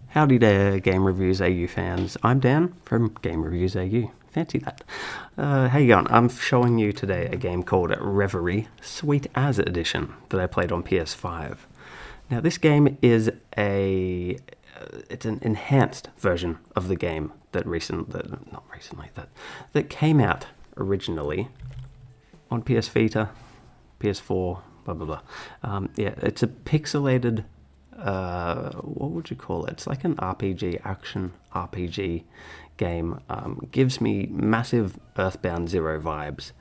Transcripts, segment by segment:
Howdy there, GameReviewsAU fans. I'm Dan from GameReviewsAU. Fancy that. How you going? I'm showing you today a game called Reverie Sweet As Edition that I played on PS5. Now this game is it's an enhanced version of the game that came out originally on PS Vita, PS4, blah blah blah. Yeah, it's a pixelated. What would you call it? It's like an RPG, action RPG game. Gives me massive Earthbound Zero vibes,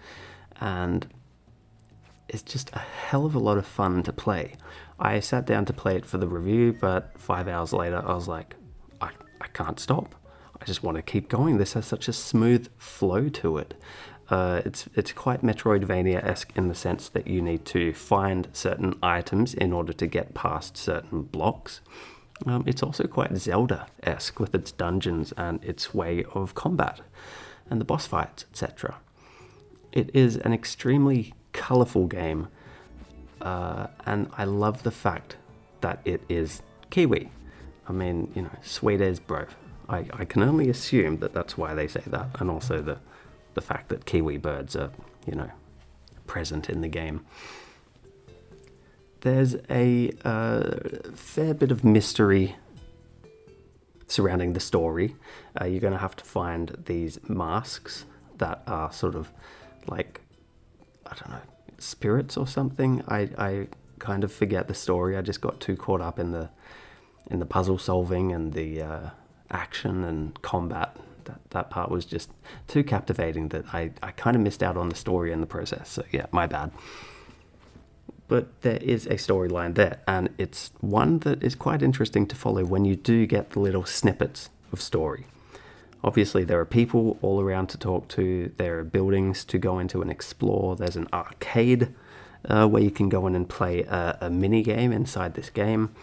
and it's just a hell of a lot of fun to play. I sat down to play it for the review, but 5 hours later I was like, I can't stop. I just want to keep going. This has such a smooth flow to it. It's quite Metroidvania-esque in the sense that you need to find certain items in order to get past certain blocks. It's also quite Zelda-esque with its dungeons and its way of combat and the boss fights, etc. It is an extremely colourful game, and I love the fact that it is Kiwi. I mean, you know, sweet as bro. I can only assume that that's why they say that, and also the fact that Kiwi birds are, you know, present in the game. There's a fair bit of mystery surrounding the story. You're going to have to find these masks that are sort of like, I don't know, spirits or something. I kind of forget the story. I just got too caught up in the puzzle solving and the action and combat. That part was just too captivating that I kind of missed out on the story in the process. So yeah, my bad. But there is a storyline there, and it's one that is quite interesting to follow when you do get the little snippets of story. Obviously, there are people all around to talk to, there are buildings to go into and explore, there's an arcade where you can go in and play a mini game inside this game,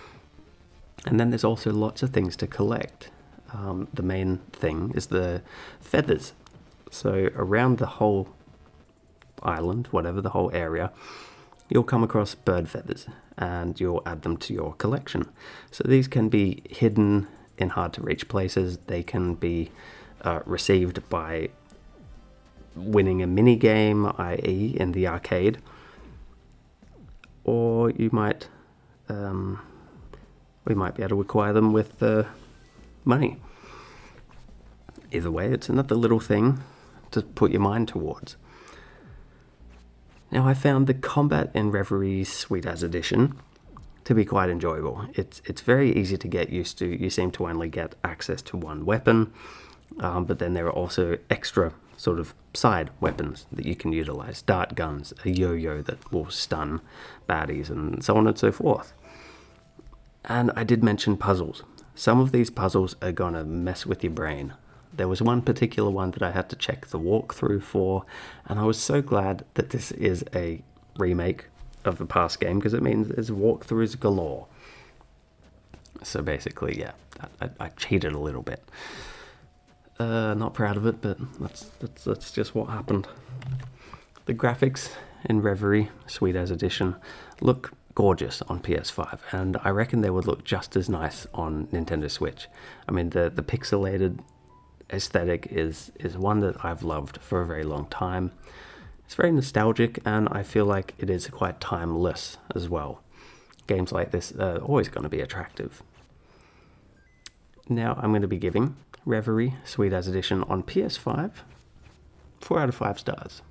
and then there's also lots of things to collect. The main thing is the feathers. So around the whole island, whatever the whole area, you'll come across bird feathers and you'll add them to your collection. So these can be hidden in hard to reach places. They can be received by winning a mini game, i.e. in the arcade, or you might we might be able to acquire them with money. Either way, it's another little thing to put your mind towards. Now, I found the combat in Reverie Sweet As Edition to be quite enjoyable. It's very easy to get used to. You seem to only get access to one weapon, but then there are also extra sort of side weapons that you can utilize. Dart guns, a yo-yo that will stun baddies, and so on and so forth. And I did mention puzzles. Some of these puzzles are gonna mess with your brain. There was one particular one that I had to check the walkthrough for, and I was so glad that this is a remake of the past game, because it means there's walkthroughs galore. So basically, yeah, I cheated a little bit. Not proud of it, but that's just what happened. The graphics in Reverie Sweet As Edition look gorgeous on PS5, and I reckon they would look just as nice on Nintendo Switch. I mean, the pixelated aesthetic is one that I've loved for a very long time. It's very nostalgic, and I feel like it is quite timeless as well. Games like this are always going to be attractive. Now I'm going to be giving Reverie Sweet As Edition on PS5 4 out of 5 stars.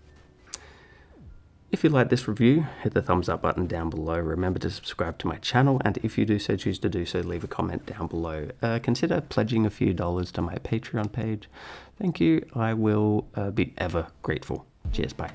If you like this review, hit the thumbs up button down below. Remember to subscribe to my channel, and if you do so choose to do so, leave a comment down below. Consider pledging a few dollars to my Patreon page. Thank you. I will be ever grateful. Cheers. Bye.